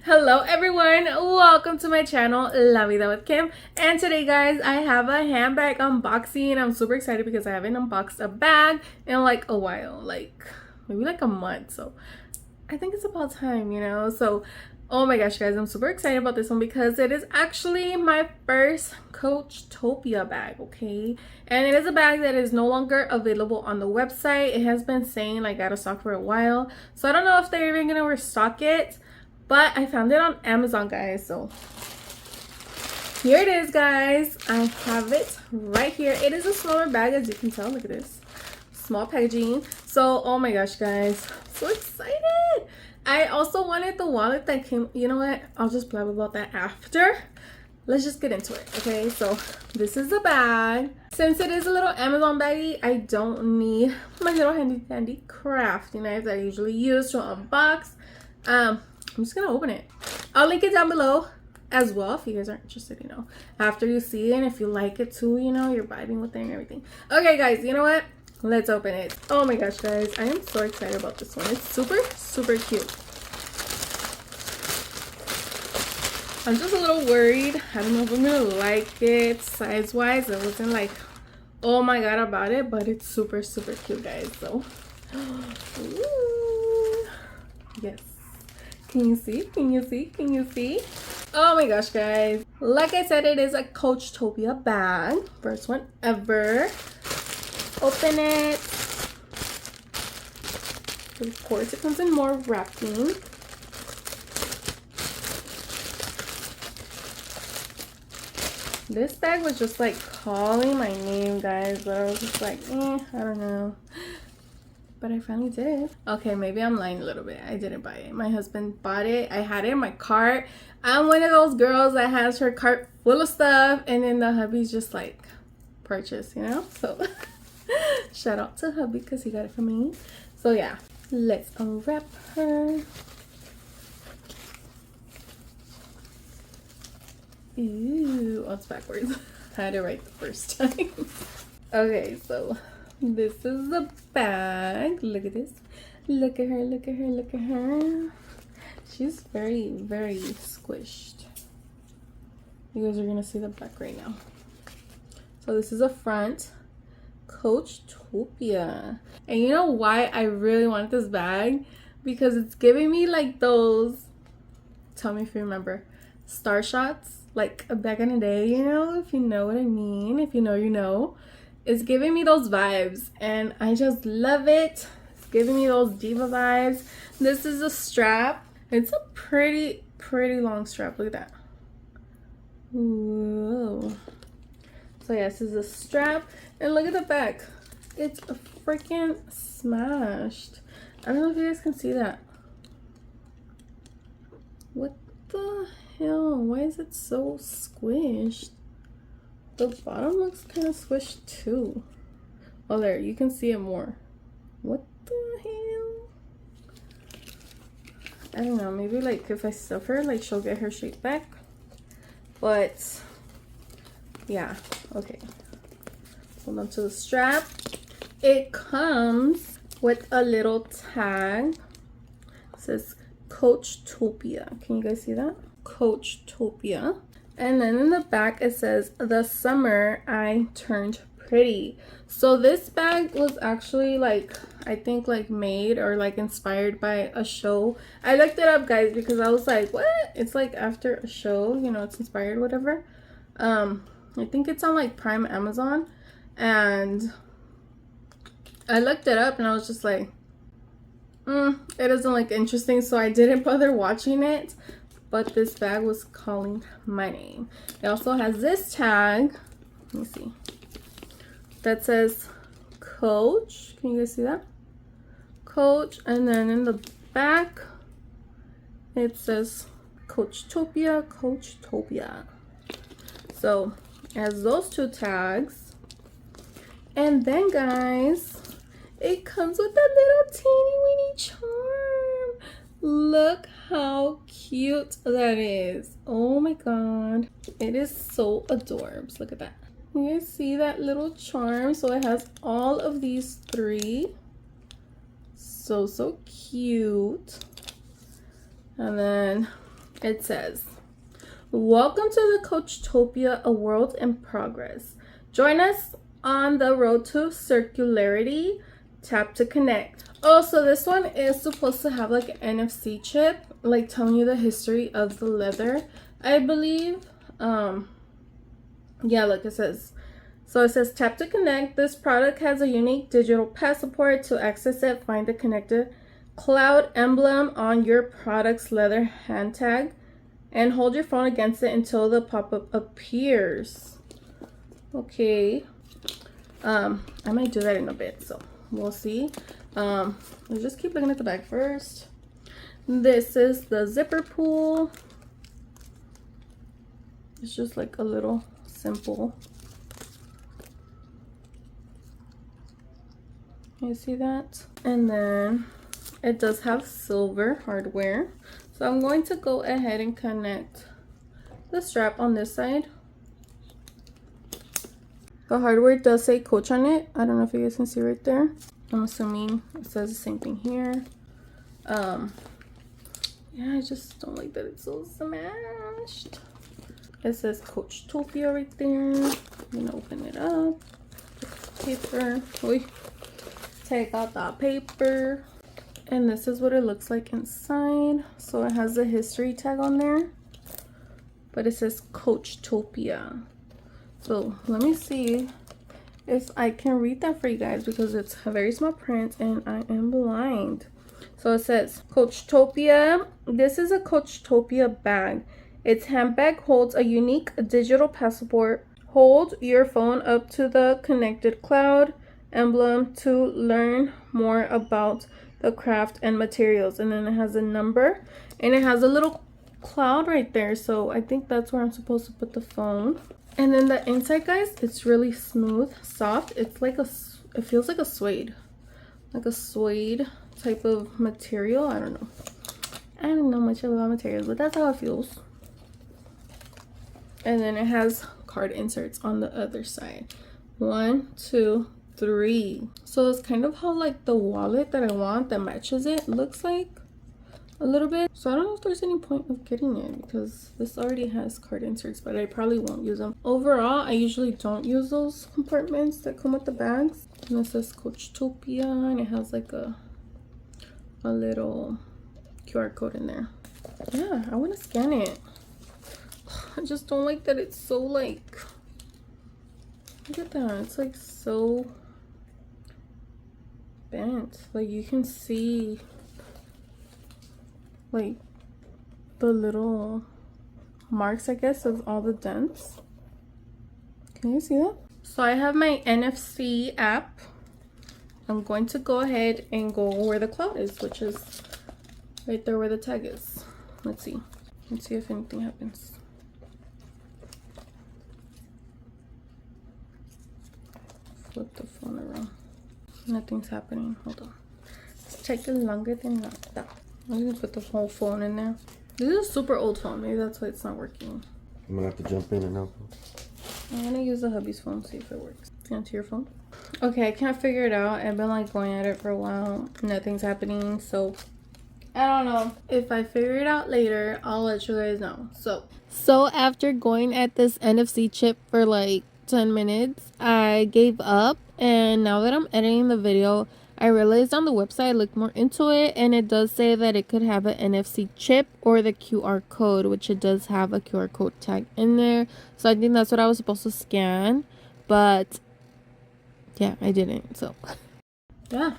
Hello everyone, welcome to my channel La Vida with Kim, and today guys I have a handbag unboxing. I'm super excited because I haven't unboxed a bag in like a while, like maybe like a month, so I think it's about time, you know. So oh my gosh guys, I'm super excited about this one because it is actually my first Coachtopia bag, okay? And it is a bag that is no longer available on the website. It has been saying like out of stock for a while, so I don't know if they're even gonna restock it. But I found it on Amazon, guys. So here it is, guys. I have it right here. It is a smaller bag, as you can tell. Look at this. Small packaging. So, oh my gosh, guys. I'm so excited. I also wanted the wallet that came. You know what? I'll just blab about that after. Let's just get into it, okay? So this is the bag. Since it is a little Amazon baggie, I don't need my little handy dandy crafting knife that I usually use to unbox. I'm just gonna open it. I'll link it down below as well if you guys are interested, you know, after you see it, and if you like it too, you know, you're vibing with it and everything. Okay guys, you know what, let's open it. Oh my gosh guys, I am so excited about this one. It's super cute. I'm just a little worried. I don't know if I'm gonna like it size wise. I wasn't like oh my god about it, but it's super cute guys. So ooh, yes. Can you see? Can you see? Can you see? Oh my gosh, guys. Like I said, it is a Coachtopia bag. First one ever. Open it. Of course, it comes in more wrapping. This bag was just like calling my name, guys. But I was just like, I don't know. But I finally did. Okay, maybe I'm lying a little bit. I didn't buy it. My husband bought it. I had it in my cart. I'm one of those girls that has her cart full of stuff and then the hubby's just like purchase, you know? So shout out to hubby because he got it for me. So yeah, let's unwrap her. Ooh, oh, it's backwards. I had it right the first time. Okay, so this is the bag. Look at this. Look at her, look at her, look at her. She's very squished. You guys are gonna see the back right now. So this is a front Coachtopia. And you know why I really want this bag? Because it's giving me like those, tell me if you remember, star shots, like back in the day, you know, if you know what I mean. If you know, you know. It's giving me those vibes and I just love it. It's giving me those diva vibes. This is a strap. It's a pretty long strap. Look at that. Whoa. So yeah, this is a strap and look at the back. It's a freaking smashed. I don't know if you guys can see that. What the hell? Why is it so squished? The bottom looks kind of squished too. Oh, there, you can see it more. What the hell? I don't know, maybe like if I stuff her, like she'll get her shape back. But yeah, okay. Hold on to the strap. It comes with a little tag. It says Coachtopia. Can you guys see that? Coachtopia. And then in the back it says, "The summer I turned pretty." So this bag was actually like, I think like made or like inspired by a show. I looked it up guys because I was like, what? It's like after a show, you know, it's inspired, whatever. I think it's on like Prime Amazon. And I looked it up and I was just like, it doesn't look interesting. So I didn't bother watching it. But this bag was calling my name. It also has this tag. Let me see. That says Coach. Can you guys see that? Coach. And then in the back, it says Coachtopia, Coachtopia. So it has those two tags. And then guys, it comes with a little teeny weeny charm. Look how cute that is. Oh my god, it is so adorable. Look at that. You guys see that little charm? So it has all of these three. So cute. And then it says, welcome to the Coachtopia, a world in progress. Join us on the road to circularity. Tap to connect. Oh, so this one is supposed to have like an NFC chip, like telling you the history of the leather, I believe. Yeah, like it says. So it says tap to connect. This product has a unique digital passport. To access it, find the connected cloud emblem on your product's leather hand tag and hold your phone against it until the pop-up appears. Okay. I might do that in a bit, so we'll see. Let's just keep looking at the bag first. This is the zipper pull. It's just like a little simple. You see that? And then it does have silver hardware. So I'm going to go ahead and connect the strap on this side. The hardware does say Coach on it. I don't know if you guys can see right there. I'm assuming it says the same thing here. Yeah, I just don't like that it's so smashed. It says Coachtopia right there. I'm gonna open it up. Paper. Take out that paper. And this is what it looks like inside. So it has a history tag on there, but it says Coachtopia. So let me see if I can read that for you guys, because it's a very small print and I am blind. So it says Coachtopia. This is a Coachtopia bag. Its handbag holds a unique digital passport. Hold your phone up to the connected cloud emblem to learn more about the craft and materials. And then it has a number and it has a little cloud right there. So I think that's where I'm supposed to put the phone. And then the inside, guys, it's really smooth, soft. It's like it feels like a suede type of material. I don't know. I don't know much about materials, but that's how it feels. And then it has card inserts on the other side. 1, 2, 3. So it's kind of how like the wallet that I want that matches it looks like a little bit. So I don't know if there's any point of getting it, because this already has card inserts, but I probably won't use them. Overall, I usually don't use those compartments that come with the bags. And it says Coachtopia, and it has like a little QR code in there. Yeah, I want to scan it. I just don't like that it's so like, look at that, it's like so bent. Like you can see like the little marks, I guess, of all the dents. Can you see that? So I have my NFC app. I'm going to go ahead and go where the cloud is, which is right there where the tag is. Let's see if anything happens. Flip the phone around. Nothing's happening. Hold on. It's taking longer than that. I'm gonna put the whole phone in there. This is a super old phone. Maybe that's why it's not working. I'm gonna have to jump in and help. I'm gonna use the hubby's phone, see if it works. Onto your phone. Okay, I can't figure it out. I've been like going at it for a while. Nothing's happening, so I don't know. If I figure it out later, I'll let you guys know. So after going at this NFC chip for like 10 minutes, I gave up, and now that I'm editing the video, I realized on the website I looked more into it, and it does say that it could have an NFC chip or the QR code, which it does have a QR code tag in there. So I think that's what I was supposed to scan, but yeah, I didn't. So yeah,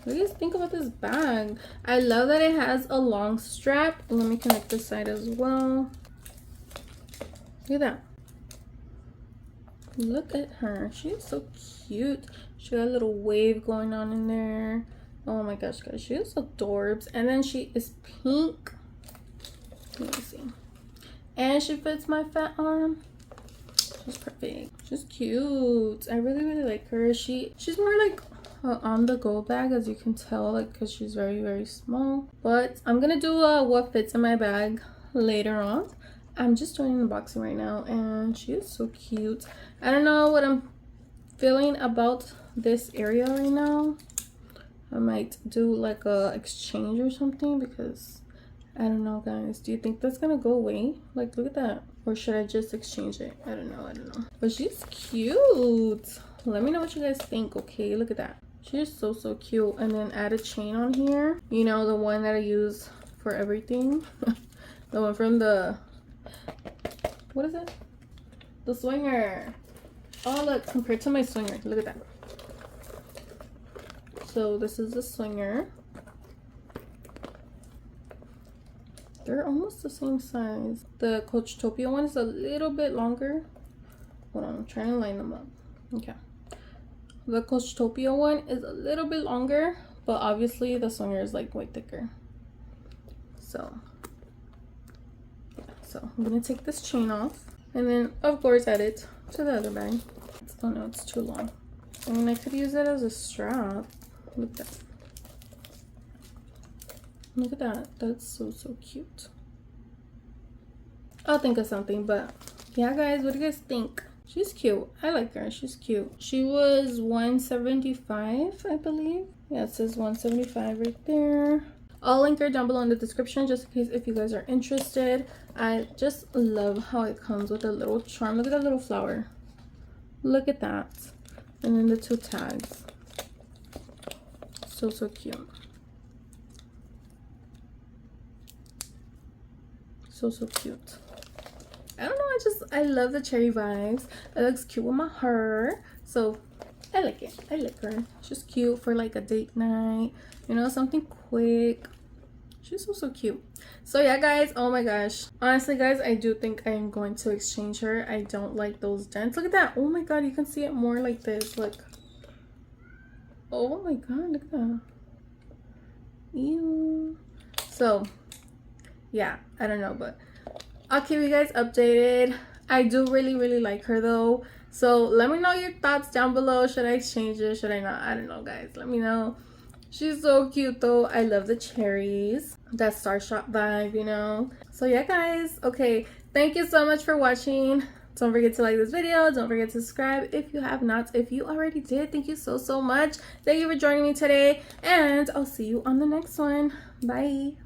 what do you guys think about this bag? I love that it has a long strap. Let me connect this side as well. Look at that. Look at her. She's so cute. She got a little wave going on in there. Oh my gosh, guys. She is adorbs. And then she is pink. Let me see. And she fits my fat arm. She's perfect. She's cute. I really, really like her. She's more like on-the-go bag, as you can tell, like, because she's very, very small. But I'm going to do what fits in my bag later on. I'm just doing unboxing right now, and she is so cute. I don't know what I'm feeling about this area right now. I might do like a exchange or something, because I don't know, guys. Do you think that's gonna go away? Like, look at that. Or should I just exchange it? I don't know. But she's cute. Let me know what you guys think, okay? Look at that. She's so cute. And then add a chain on here. You know, the one that I use for everything. The one from the... What is it? The swinger. Oh, look. Compared to my swinger. Look at that. So, this is the swinger. They're almost the same size. The Coachtopia one is a little bit longer. Hold on, I'm trying to line them up. Okay. The Coachtopia one is a little bit longer, but obviously the swinger is like way thicker. So, yeah. So I'm gonna take this chain off, and then of course add it to the other bag. Oh no, it's too long. I mean, I could use it as a strap. Look at that. Look at that. That's so cute. I'll think of something, but yeah, guys, what do you guys think? She's cute. I like her. She's cute. She was $175, I believe. Yeah, it says $175 right there. I'll link her down below in the description just in case if you guys are interested. I just love how it comes with a little charm. Look at that little flower. Look at that. And then the 2 tags. So cute. So cute. I don't know, I love the cherry vibes. It looks cute with my hair, so I like it. I like her. She's cute for like a date night, you know, something quick. She's so cute. So yeah, guys, oh my gosh, honestly guys, I do think I am going to exchange her. I don't like those dents. Look at that. Oh my god, you can see it more like this. Look. Oh my god, look at that. Ew. So yeah, I don't know, but I'll keep you guys updated. I do really like her though, so let me know your thoughts down below. Should I exchange it? Should I not? I don't know, guys. Let me know. She's so cute though. I love the cherries, that Starshot vibe, you know. So yeah, guys, okay, thank you so much for watching. Don't forget to like this video. Don't forget to subscribe if you have not. If you already did, thank you so much. Thank you for joining me today, and I'll see you on the next one. Bye.